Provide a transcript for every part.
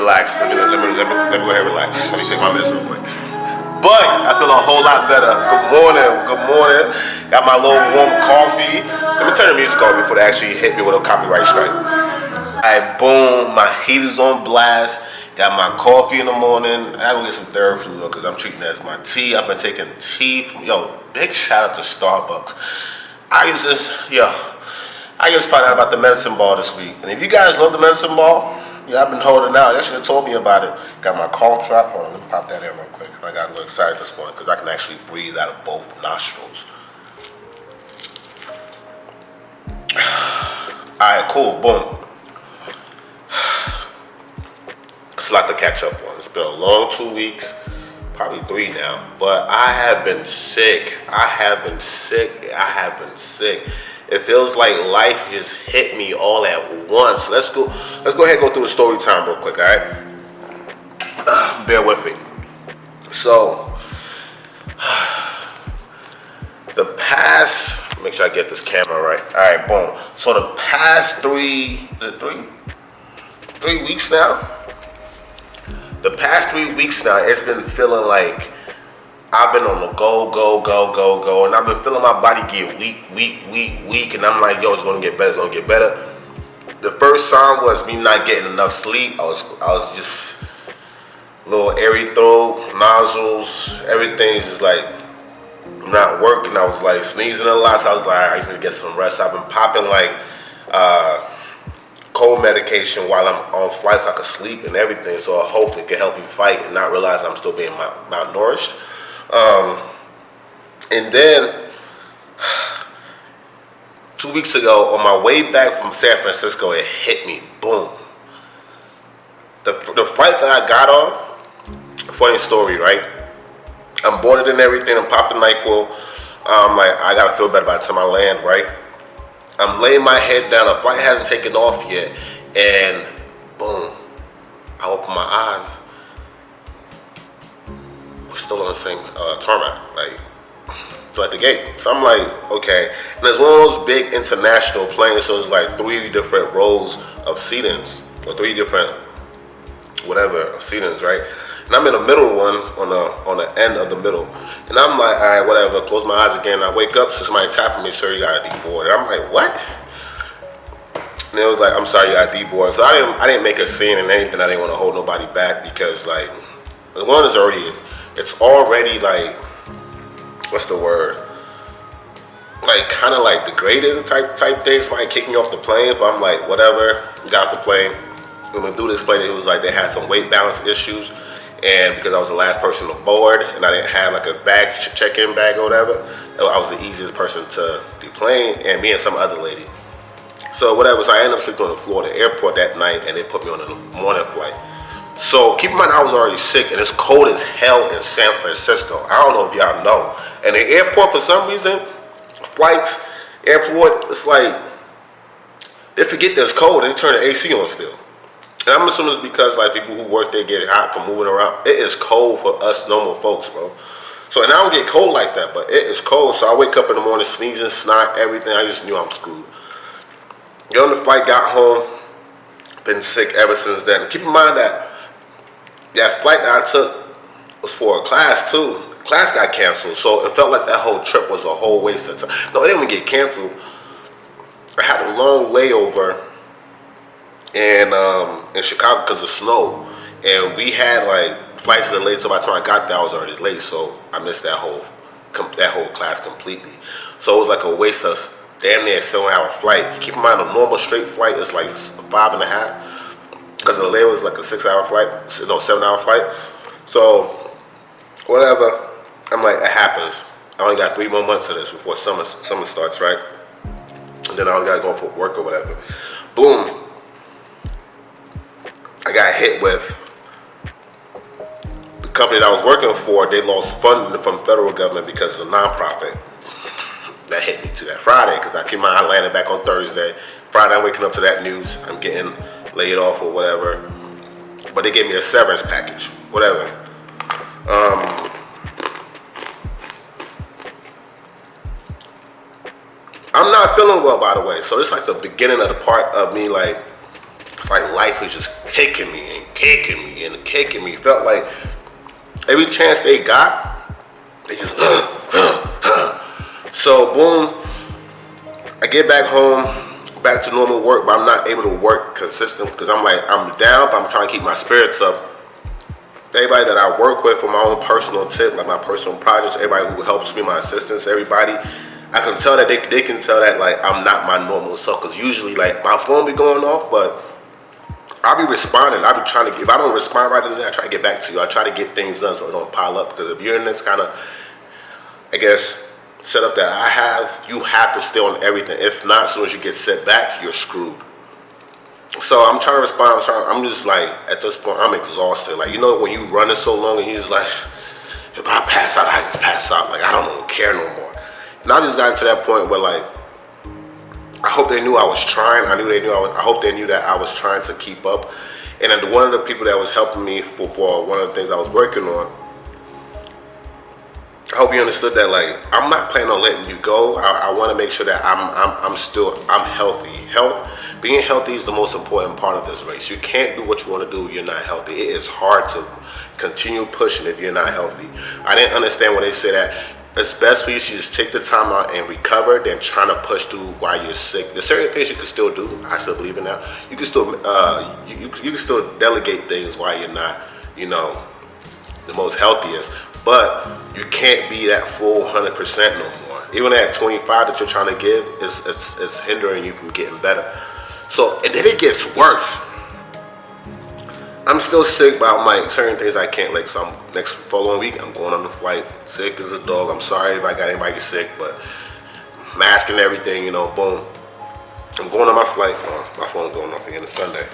relax. Let me go ahead and relax. Let me take my medicine real quick. But I feel a whole lot better. Good morning. Good morning. Got my little warm coffee. Let me turn the music off before they actually hit me with a copyright strike. Alright, boom. My heat is on blast. Got my coffee in the morning. I gotta get some therapy though, because I'm treating that as my tea. I've been taking tea from, big shout out to Starbucks. I just found out about the medicine ball this week. And if you guys love the medicine ball, I've been holding out. You should have told me about it. Got my cough drop. Hold on, let me pop that in real quick. I got a little excited this morning because I can actually breathe out of both nostrils. Alright, cool, boom. It's a lot to catch up on. It's been a long 2 weeks, probably 3 now. But I have been sick. It feels like life just hit me all at once. Let's go ahead and go through the story time real quick, alright? Bear with me. So, make sure I get this camera right. Alright, boom. So the past 3 weeks now? The past 3 weeks now, it's been feeling like I've been on the go, and I've been feeling my body get weak, and I'm like, it's gonna get better. The first sign was me not getting enough sleep. I was just a little airy throat, nostrils, everything just like not working. I was like sneezing a lot, so I was like, I just need to get some rest. I've been popping like cold medication while I'm on flight so I can sleep and everything, so hopefully it can help me fight and not realize I'm still being malnourished. And then 2 weeks ago, on my way back from San Francisco, it hit me. Boom. The flight that I got on, funny story, right? I'm boarded and everything. I'm popping NyQuil. I gotta feel better by the time I land, right? I'm laying my head down. The flight hasn't taken off yet, and boom, I open my eyes. We're still on the same tarmac, it's like the gate. So I'm like, okay. And it's one of those big international planes, so it's like 3 different rows of seatings, or 3 different of seatings, right? And I'm in the middle one, on the end of the middle. And I'm like, all right, whatever. Close my eyes again. I wake up, so somebody tapping me, sir, you got a deboard. And I'm like, what? And it was like, I'm sorry, you got a deboard. So I didn't make a scene and anything. I didn't want to hold nobody back because the one is it's already like, what's the word? Kind of like degrading type thing. Somebody kicking off the plane, but I'm like, whatever. Got off the plane. When we through this plane, it was like they had some weight balance issues. And because I was the last person aboard and I didn't have a bag, check-in bag or whatever, I was the easiest person to deplane, and me and some other lady. So whatever, so I ended up sleeping on the floor of the airport that night, and they put me on a morning flight. So keep in mind, I was already sick, and it's cold as hell in San Francisco. I don't know if y'all know. And the airport, for some reason, flights, airport, it's like, they forget that it's cold, they turn the AC on still. And I'm assuming it's because people who work there get hot from moving around. It is cold for us normal folks, bro. So, and I don't get cold like that, but it is cold. So I wake up in the morning sneezing, snot, everything. I just knew I'm screwed. Get on the flight, got home, been sick ever since then. Keep in mind that flight that I took was for a class too. Class got canceled, so it felt like that whole trip was a whole waste of time. No, it didn't even get canceled. I had a long layover in Chicago because of snow, and we had flights delayed. So by the time I got there, I was already late, so I missed that whole class completely. So it was like a waste of damn near a 7-hour flight. Keep in mind, a normal straight flight is like 5.5 because the layover was like a 6-hour flight, no, 7-hour flight. So whatever, I'm like, it happens. I only got 3 more months of this before summer starts, right? And then I only gotta go for work or whatever. Boom. I got hit with the company that I was working for. They lost funding from the federal government because it's a nonprofit. That hit me to that Friday because I landed back on Thursday. Friday, I'm waking up to that news. I'm getting laid off or whatever. But they gave me a severance package, whatever. I'm not feeling well, by the way. So it's like the beginning of the part of me, it's like life is just kicking me and kicking me and kicking me. It felt like every chance they got, they just So boom, I get back home, back to normal work, but I'm not able to work consistent because I'm down, but I'm trying to keep my spirits up. Everybody that I work with for my own personal tip, like my personal projects, everybody who helps me, my assistants, everybody, I can tell that they can tell that like I'm not my normal self, because usually like my phone be going off, but I'll be responding. I'll be trying to, if I don't respond right then, I try to get back to you. I try to get things done so it don't pile up, because if you're in this kind of, I guess, setup that I have, you have to stay on everything. If not, as soon as you get set back, you're screwed. So I'm trying to respond. I'm just like, at this point, I'm exhausted. Like, you know, when you running so long and you just like, if I pass out, I just pass out. Like, I don't care no more. And I just got to that point where like, I hope they knew I was trying. I hope they knew that I was trying to keep up. And then one of the people that was helping me for one of the things I was working on, I hope you understood that like I'm not planning on letting you go. I want to make sure that I'm healthy. Being healthy is the most important part of this race. You can't do what you want to do if you're not healthy. It is hard to continue pushing if you're not healthy. I didn't understand when they say that it's best for you to just take the time out and recover than trying to push through while you're sick. There's certain things you can still do. I still believe in that. You can still you can still delegate things while you're not, you know, the most healthiest. But you can't be that full 100% no more. Even at 25 that you're trying to give is hindering you from getting better. So, and then it gets worse. I'm still sick, but I'm like, certain things I can't, like, so next following week, I'm going on the flight, sick as a dog. I'm sorry if I got anybody sick, but mask and everything, you know, boom. I'm going on my flight. Oh, my phone's going off again. It's Sunday.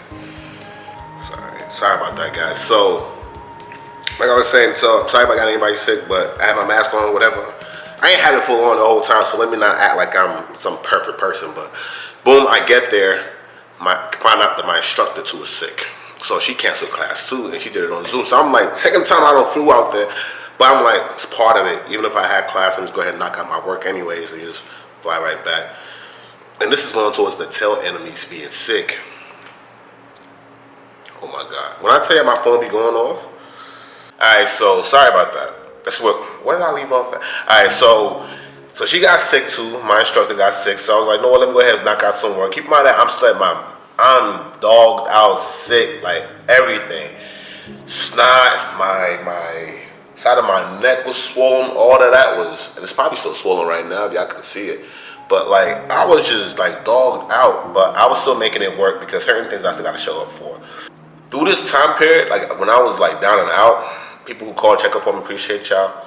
Sorry about that, guys. So, like I was saying, so sorry if I got anybody sick, but I had my mask on, whatever. I ain't had it full on the whole time, so let me not act like I'm some perfect person, but boom, I get there, find out that my instructor too is sick. So she canceled class too, and she did it on Zoom. So I'm like, second time I don't flew out there, but I'm like, it's part of it. Even if I had class, I'm just go ahead and knock out my work anyways and just fly right back. And this is going towards the tail enemies being sick. Oh my God. When I tell you my phone be going off, alright, so sorry about that. That's where did I leave off at? Alright, so she got sick too. My instructor got sick, so I was like, no, let me go ahead and knock out some work. Keep in mind that I'm dogged out, sick, like everything. Snot, my side of my neck was swollen. All of that was, and it's probably still swollen right now if y'all can see it. But like, I was just like dogged out, but I was still making it work because certain things I still got to show up for. Through this time period, like when I was like down and out, people who call, check up on me, appreciate y'all.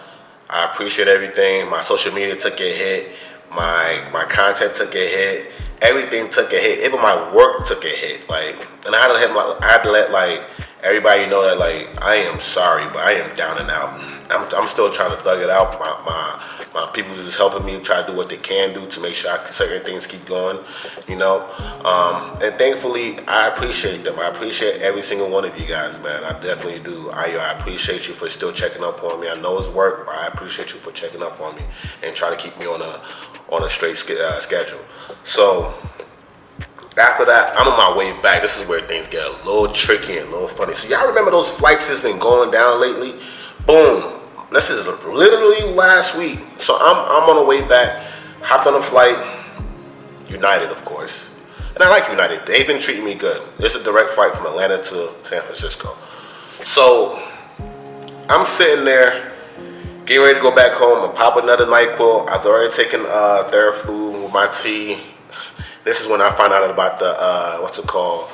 I appreciate everything. My social media took a hit. My content took a hit. Everything took a hit. Even my work took a hit. Like, and I had to let like everybody know that like I am sorry, but I am down and out. I'm still trying to thug it out. My people just helping me try to do what they can do to make sure certain things keep going, you know. And thankfully, I appreciate them. I appreciate every single one of you guys, man. I definitely do. I appreciate you for still checking up on me. I know it's work, but I appreciate you for checking up on me and try to keep me on a straight schedule. So after that, I'm on my way back. This is where things get a little tricky and a little funny. So y'all remember those flights that's been going down lately? Boom. This is literally last week. So I'm on the way back, hopped on a flight, United, of course. And I like United. They've been treating me good. It's a direct flight from Atlanta to San Francisco. So I'm sitting there, getting ready to go back home. I pop another NyQuil. I've already taken Theraflu with my tea. This is when I find out about the, what's it called?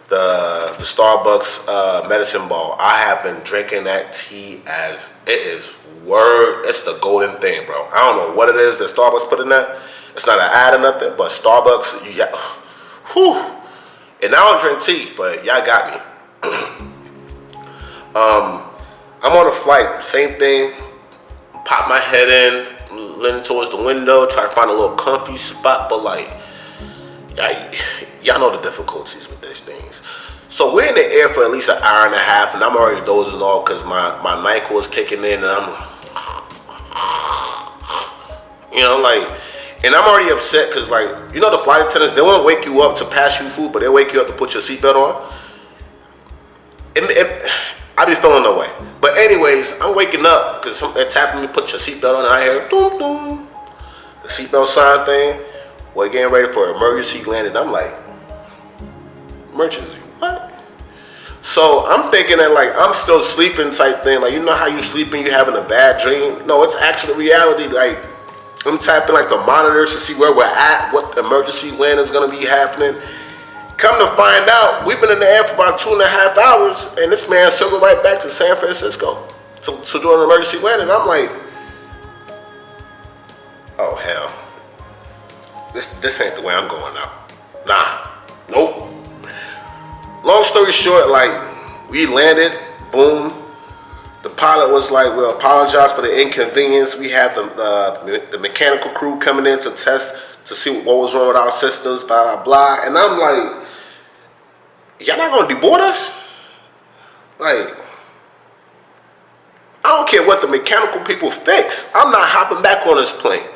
The Starbucks medicine ball. I have been drinking that tea as it is it's the golden thing, bro. I don't know what it is that Starbucks put in that. It's not an ad or nothing, but Starbucks, yeah, whew. And I don't drink tea, but y'all got me. I'm on a flight, same thing. Pop my head in, leaning towards the window, try to find a little comfy spot, but like, y'all know the difficulties with these things. So we're in the air for at least an hour and a half, and I'm already dozing off because my NyQuil is kicking in, and I'm, you know, like, and I'm already upset because, like, you know, the flight attendants, they won't wake you up to pass you food, but they'll wake you up to put your seatbelt on. and I be feeling no way. But anyways, I'm waking up because they're tapping me, put your seatbelt on, and I hear doom doom, the seatbelt sign thing. We're getting ready for emergency landing. I'm like, emergency, what? So I'm thinking that like I'm still sleeping type thing. Like, you know how you sleeping, you having a bad dream? No, it's actually reality. Like, I'm tapping like the monitors to see where we're at, what emergency landing is gonna be happening. Come to find out, we've been in the air for about 2.5 hours, and this man circled right back to San Francisco to do an emergency landing. I'm like, oh hell, this ain't the way I'm going now. Nah, nope. Long story short, like, we landed, boom. The pilot was like, we'll apologize for the inconvenience. We have the mechanical crew coming in to test to see what was wrong with our systems, blah, blah, blah. And I'm like, y'all not gonna deboard us? Like, I don't care what the mechanical people fix. I'm not hopping back on this plane.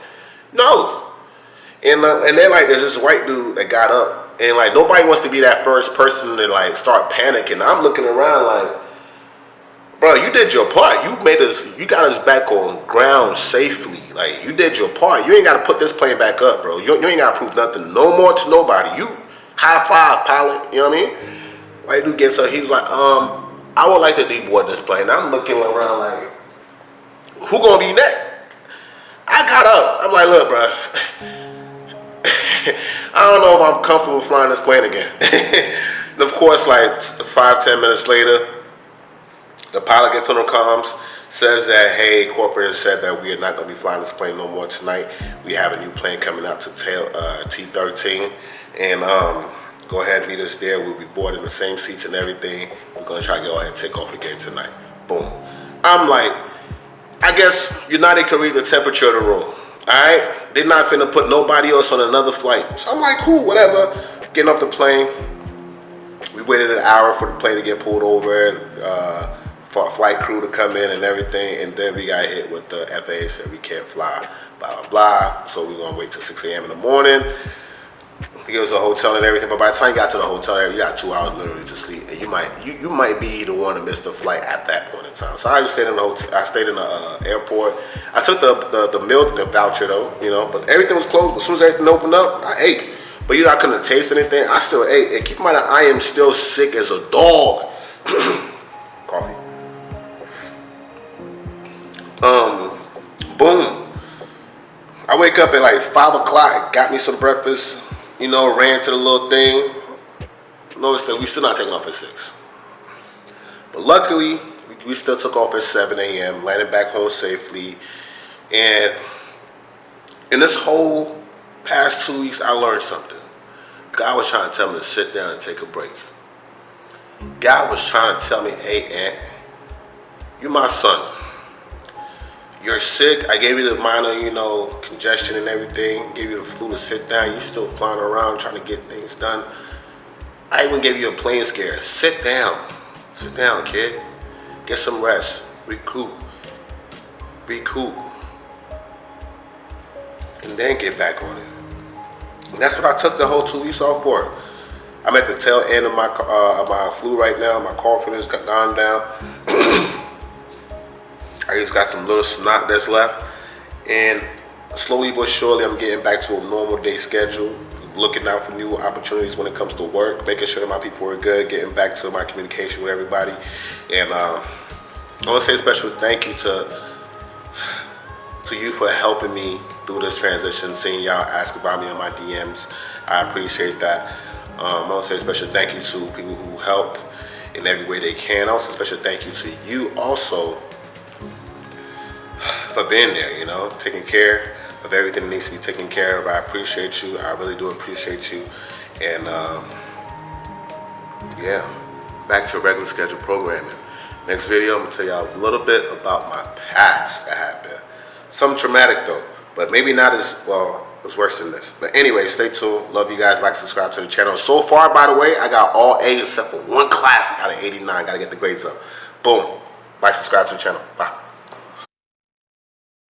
No. And then like there's this white dude that got up, and like nobody wants to be that first person to like start panicking. I'm looking around like, bro, you did your part. You got us back on ground safely. Like, you did your part. You ain't got to put this plane back up, bro. You ain't got to prove nothing no more to nobody. You high five, pilot. You know what I mean? White dude gets up. He was like, I would like to deboard this plane. I'm looking around like, who gonna be next? I got up. I'm like, look, bro. I don't know if I'm comfortable flying this plane again. And of course, like 5-10 minutes later, the pilot gets on the comms, says that, hey, corporate has said that we are not going to be flying this plane no more tonight. We have a new plane coming out to T13, and go ahead and meet us there. We'll be boarding the same seats and everything. We're going to try to go ahead and take off again tonight. Boom. I'm like, I guess United can read the temperature of the room. All right? They're not finna put nobody else on another flight. So I'm like, cool, whatever. Getting off the plane. We waited an hour for the plane to get pulled over, for a flight crew to come in and everything, and then we got hit with the FAA said we can't fly, blah, blah, blah. So we're gonna wait till 6 a.m. in the morning. He gives us a hotel and everything, but by the time you got to the hotel, you got 2 hours literally to sleep, and you might be the one to miss the flight at that point in time. So I just stayed in the hotel. I stayed in the airport. I took the meal voucher though, you know, but everything was closed. As soon as everything opened up, I ate. But I couldn't taste anything. I still ate. And keep in mind that I am still sick as a dog. Coffee. Boom. I wake up at like 5 o'clock, got me some breakfast, ran to the little thing. Noticed that we still not taking off at 6. But luckily, we still took off at 7 a.m., landed back home safely. And in this whole past 2 weeks, I learned something. God was trying to tell me to sit down and take a break. God was trying to tell me, hey, Aunt, you're my son. You're sick. I gave you the minor, congestion and everything. Gave you the flu to sit down. You still flying around trying to get things done. I even gave you a plane scare. Sit down. Sit down, kid. Get some rest. Recoup. And then get back on it. And that's what I took the whole 2 weeks off for. I'm at the tail end of my flu right now. My confidence got gone down. I just got some little snot that's left. And slowly but surely, I'm getting back to a normal day schedule. Looking out for new opportunities when it comes to work. Making sure that my people are good. Getting back to my communication with everybody. And I want to say a special thank you to you for helping me through this transition. Seeing y'all ask about me on my DMs. I appreciate that. I want to say a special thank you to people who helped in every way they can. Also, a special thank you to you also for being there, taking care of everything that needs to be taken care of. I appreciate you. I really do appreciate you. And yeah, back to regular scheduled programming. Next video, I'm gonna tell y'all a little bit about my past that happened. Something traumatic though, but maybe not as well. It's worse than this. But anyway, stay tuned. Love you guys. Like, subscribe to the channel. So far, by the way, I got all A's except for one class. I got an 89. Got to get the grades up. Boom. Like, subscribe to the channel. Bye.